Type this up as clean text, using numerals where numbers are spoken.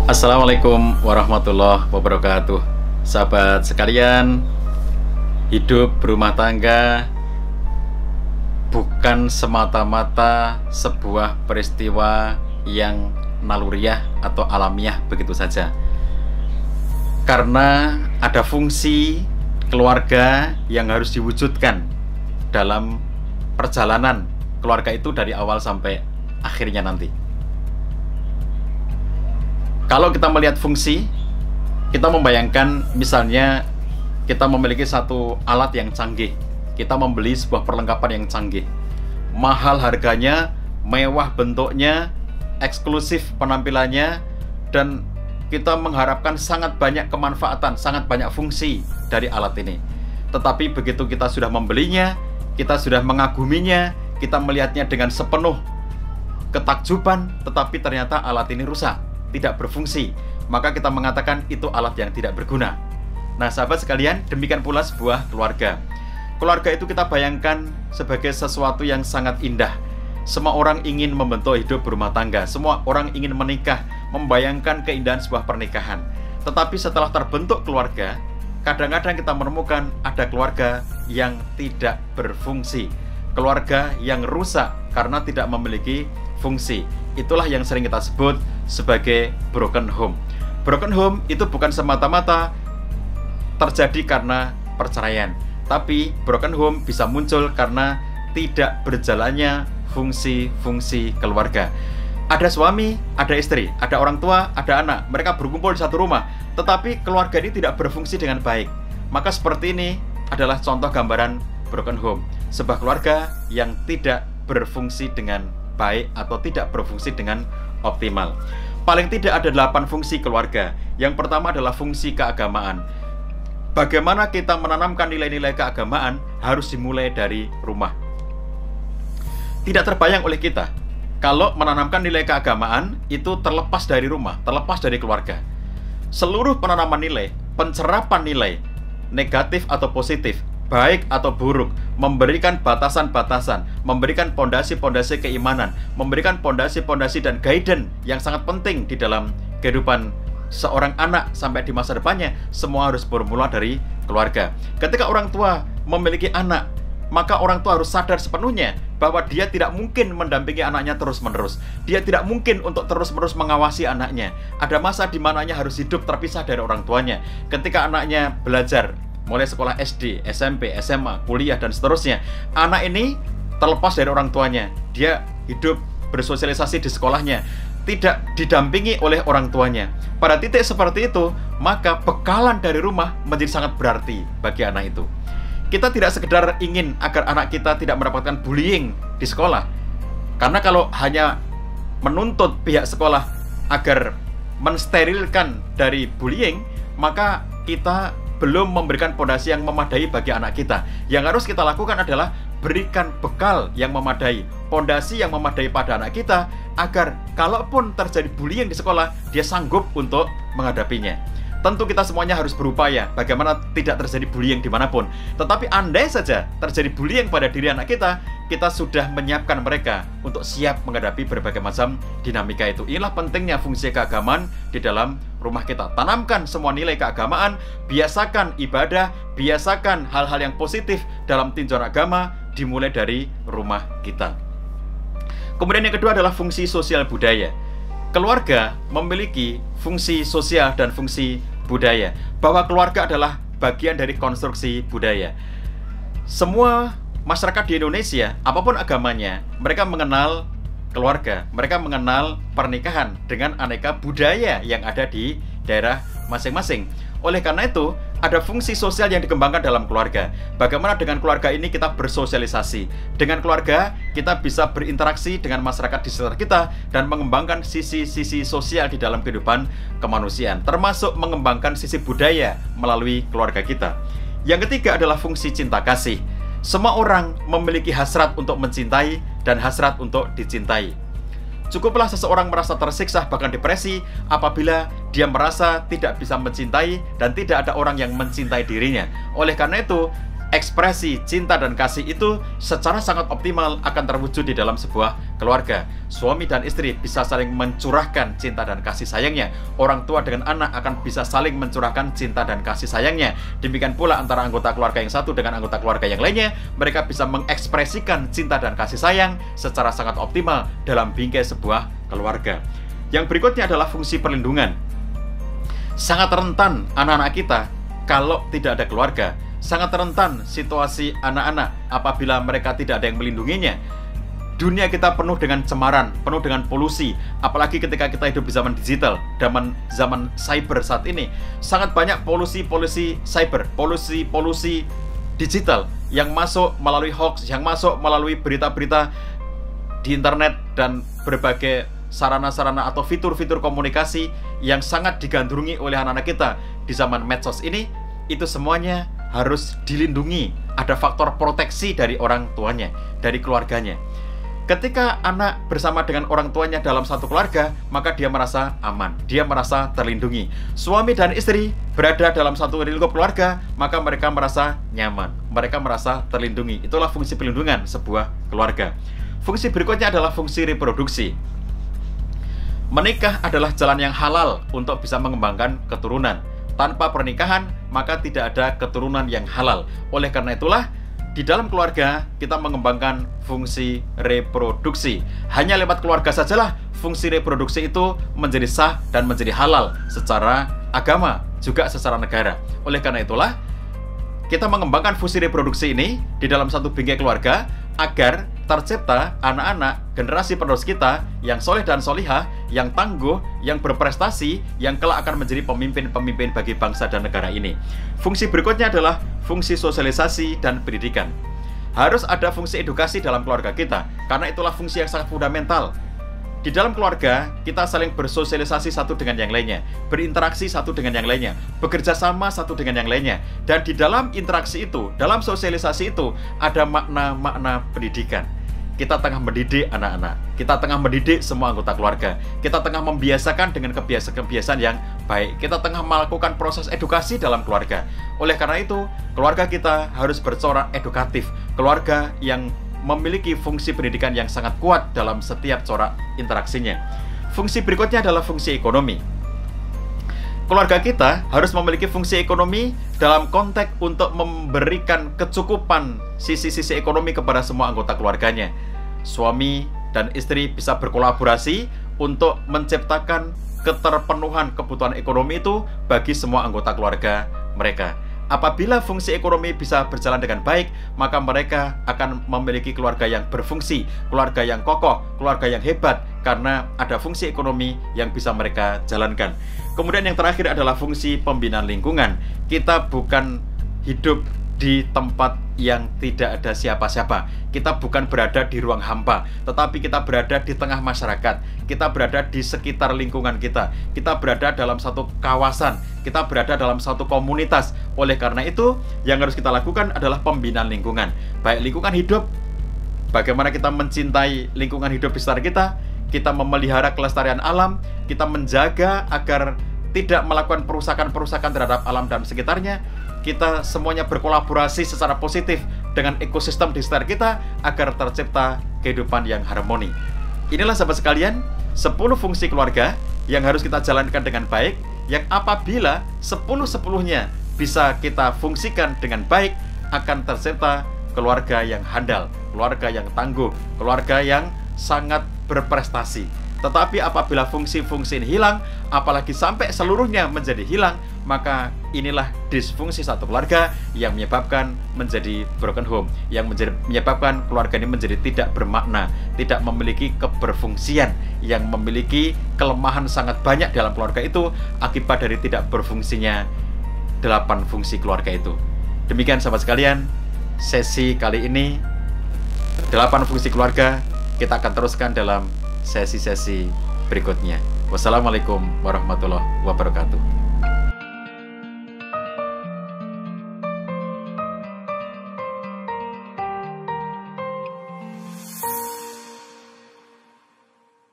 Assalamualaikum warahmatullahi wabarakatuh. Sahabat sekalian, hidup berumah tangga bukan semata-mata sebuah peristiwa yang naluriah atau alamiah begitu saja. Karena ada fungsi keluarga yang harus diwujudkan dalam perjalanan keluarga itu dari awal sampai akhirnya nanti. Kalau kita melihat fungsi, kita membayangkan misalnya kita memiliki satu alat yang canggih, kita membeli sebuah perlengkapan yang canggih, mahal harganya, mewah bentuknya, eksklusif penampilannya, dan kita mengharapkan sangat banyak kemanfaatan, sangat banyak fungsi dari alat ini. Tetapi begitu kita sudah membelinya, kita sudah mengaguminya, kita melihatnya dengan sepenuh ketakjuban, tetapi ternyata alat ini rusak, tidak berfungsi, maka kita mengatakan itu alat yang tidak berguna. Nah, sahabat sekalian, demikian pula sebuah keluarga. Keluarga itu kita bayangkan sebagai sesuatu yang sangat indah. Semua orang ingin membentuk hidup berumah tangga, semua orang ingin menikah, membayangkan keindahan sebuah pernikahan. Tetapi setelah terbentuk keluarga, kadang-kadang kita menemukan ada keluarga yang tidak berfungsi, keluarga yang rusak karena tidak memiliki fungsi. Itulah yang sering kita sebut sebagai broken home. Broken home itu bukan semata-mata terjadi karena perceraian, tapi broken home bisa muncul karena tidak berjalannya fungsi-fungsi keluarga. Ada suami, ada istri, ada orang tua, ada anak, mereka berkumpul di satu rumah, tetapi keluarga ini tidak berfungsi dengan baik. Maka seperti ini adalah contoh gambaran broken home, sebuah keluarga yang tidak berfungsi dengan baik atau tidak berfungsi dengan optimal. Paling tidak ada 8 fungsi keluarga. Yang pertama adalah fungsi keagamaan. Bagaimana kita menanamkan nilai-nilai keagamaan harus dimulai dari rumah. Tidak terbayang oleh kita kalau menanamkan nilai keagamaan itu terlepas dari rumah, terlepas dari keluarga. Seluruh penanaman nilai, pencerapan nilai, negatif atau positif, baik atau buruk, memberikan batasan-batasan, memberikan pondasi-pondasi keimanan, memberikan pondasi-pondasi dan guidance yang sangat penting di dalam kehidupan seorang anak sampai di masa depannya, semua harus bermula dari keluarga. Ketika orang tua memiliki anak, maka orang tua harus sadar sepenuhnya bahwa dia tidak mungkin mendampingi anaknya terus-menerus. Dia tidak mungkin untuk terus-menerus mengawasi anaknya. Ada masa di mananya harus hidup terpisah dari orang tuanya. Ketika anaknya belajar, mulai sekolah SD, SMP, SMA, kuliah, dan seterusnya, anak ini terlepas dari orang tuanya. Dia hidup bersosialisasi di sekolahnya, tidak didampingi oleh orang tuanya. Pada titik seperti itu, maka bekalan dari rumah menjadi sangat berarti bagi anak itu. Kita tidak sekedar ingin agar anak kita tidak mendapatkan bullying di sekolah, karena kalau hanya menuntut pihak sekolah agar mensterilkan dari bullying, maka kita belum memberikan pondasi yang memadai bagi anak kita. Yang harus kita lakukan adalah berikan bekal yang memadai, pondasi yang memadai pada anak kita, agar kalaupun terjadi bullying di sekolah, dia sanggup untuk menghadapinya. Tentu kita semuanya harus berupaya bagaimana tidak terjadi bullying dimanapun. Tetapi andai saja terjadi bullying pada diri anak kita, kita sudah menyiapkan mereka untuk siap menghadapi berbagai macam dinamika itu. Inilah pentingnya fungsi keagamaan di dalam rumah kita. Tanamkan semua nilai keagamaan, biasakan ibadah, biasakan hal-hal yang positif dalam tinjauan agama, dimulai dari rumah kita. Kemudian yang kedua adalah fungsi sosial budaya. Keluarga memiliki fungsi sosial dan fungsi budaya, bahwa keluarga adalah bagian dari konstruksi budaya. Semua masyarakat di Indonesia, apapun agamanya, mereka mengenal keluarga, mereka mengenal pernikahan dengan aneka budaya yang ada di daerah masing-masing. Oleh karena itu, ada fungsi sosial yang dikembangkan dalam keluarga. Bagaimana dengan keluarga ini kita bersosialisasi. Dengan keluarga, kita bisa berinteraksi dengan masyarakat di sekitar kita dan mengembangkan sisi-sisi sosial di dalam kehidupan kemanusiaan, termasuk mengembangkan sisi budaya melalui keluarga kita. Yang ketiga adalah fungsi cinta kasih. Semua orang memiliki hasrat untuk mencintai dan hasrat untuk dicintai. Cukuplah seseorang merasa tersiksa bahkan depresi apabila dia merasa tidak bisa mencintai dan tidak ada orang yang mencintai dirinya. Oleh karena itu, ekspresi cinta dan kasih itu secara sangat optimal akan terwujud di dalam sebuah keluarga. Suami dan istri bisa saling mencurahkan cinta dan kasih sayangnya. Orang tua dengan anak akan bisa saling mencurahkan cinta dan kasih sayangnya. Demikian pula antara anggota keluarga yang satu dengan anggota keluarga yang lainnya, mereka bisa mengekspresikan cinta dan kasih sayang secara sangat optimal dalam bingkai sebuah keluarga. Yang berikutnya adalah fungsi perlindungan. Sangat rentan anak-anak kita kalau tidak ada keluarga. Sangat rentan situasi anak-anak apabila mereka tidak ada yang melindunginya. Dunia kita penuh dengan cemaran, penuh dengan polusi. Apalagi ketika kita hidup di zaman digital, zaman cyber saat ini. Sangat banyak polusi cyber, polusi digital yang masuk melalui hoax, yang masuk melalui berita-berita di internet dan berbagai sarana-sarana atau fitur-fitur komunikasi yang sangat digandrungi oleh anak-anak kita di zaman medsos ini. Itu semuanya harus dilindungi. Ada faktor proteksi dari orang tuanya, dari keluarganya. Ketika anak bersama dengan orang tuanya dalam satu keluarga, maka dia merasa aman, dia merasa terlindungi. Suami dan istri berada dalam satu lingkup keluarga, maka mereka merasa nyaman, mereka merasa terlindungi. Itulah fungsi perlindungan sebuah keluarga. Fungsi berikutnya adalah fungsi reproduksi. Menikah adalah jalan yang halal untuk bisa mengembangkan keturunan. Tanpa pernikahan, maka tidak ada keturunan yang halal. Oleh karena itulah, di dalam keluarga kita mengembangkan fungsi reproduksi. Hanya lewat keluarga sajalah fungsi reproduksi itu menjadi sah dan menjadi halal secara agama, juga secara negara. Oleh karena itulah, kita mengembangkan fungsi reproduksi ini di dalam satu bingkai keluarga agar tercipta anak-anak generasi penerus kita yang soleh dan solihah, yang tangguh, yang berprestasi, yang kelak akan menjadi pemimpin-pemimpin bagi bangsa dan negara ini. Fungsi berikutnya adalah fungsi sosialisasi dan pendidikan. Harus ada fungsi edukasi dalam keluarga kita, karena itulah fungsi yang sangat fundamental. Di dalam keluarga, kita saling bersosialisasi satu dengan yang lainnya, berinteraksi satu dengan yang lainnya, bekerja sama satu dengan yang lainnya. Dan di dalam interaksi itu, dalam sosialisasi itu, ada makna-makna pendidikan. Kita tengah mendidik anak-anak, kita tengah mendidik semua anggota keluarga, kita tengah membiasakan dengan kebiasaan-kebiasaan yang baik, kita tengah melakukan proses edukasi dalam keluarga. Oleh karena itu, keluarga kita harus bercorak edukatif, keluarga yang memiliki fungsi pendidikan yang sangat kuat dalam setiap corak interaksinya. Fungsi berikutnya adalah fungsi ekonomi. Keluarga kita harus memiliki fungsi ekonomi dalam konteks untuk memberikan kecukupan sisi-sisi ekonomi kepada semua anggota keluarganya. Suami dan istri bisa berkolaborasi untuk menciptakan keterpenuhan kebutuhan ekonomi itu bagi semua anggota keluarga mereka. Apabila fungsi ekonomi bisa berjalan dengan baik, maka mereka akan memiliki keluarga yang berfungsi, keluarga yang kokoh, keluarga yang hebat, karena ada fungsi ekonomi yang bisa mereka jalankan. Kemudian yang terakhir adalah fungsi pembinaan lingkungan. Kita bukan hidup di tempat yang tidak ada siapa-siapa. Kita bukan berada di ruang hampa, tetapi kita berada di tengah masyarakat. Kita berada di sekitar lingkungan kita. Kita berada dalam satu kawasan. Kita berada dalam satu komunitas. Oleh karena itu, yang harus kita lakukan adalah pembinaan lingkungan. Baik lingkungan hidup, bagaimana kita mencintai lingkungan hidup di sekitar kita, kita memelihara kelestarian alam, kita menjaga agar tidak melakukan perusakan-perusakan terhadap alam dan sekitarnya. Kita semuanya berkolaborasi secara positif dengan ekosistem di sekitar kita agar tercipta kehidupan yang harmoni. Inilah sahabat sekalian, 10 fungsi keluarga yang harus kita jalankan dengan baik, yang apabila 10-10-nya bisa kita fungsikan dengan baik, akan tercipta keluarga yang handal, keluarga yang tangguh, keluarga yang sangat berprestasi. Tetapi apabila fungsi-fungsi ini hilang, apalagi sampai seluruhnya menjadi hilang, maka inilah disfungsi satu keluarga yang menyebabkan menjadi broken home, yang menyebabkan keluarga ini menjadi tidak bermakna, tidak memiliki keberfungsian, yang memiliki kelemahan sangat banyak dalam keluarga itu akibat dari tidak berfungsinya 8 fungsi keluarga itu. Demikian sahabat sekalian, sesi kali ini 8 fungsi keluarga. Kita akan teruskan dalam sesi-sesi berikutnya. Wassalamualaikum warahmatullahi wabarakatuh.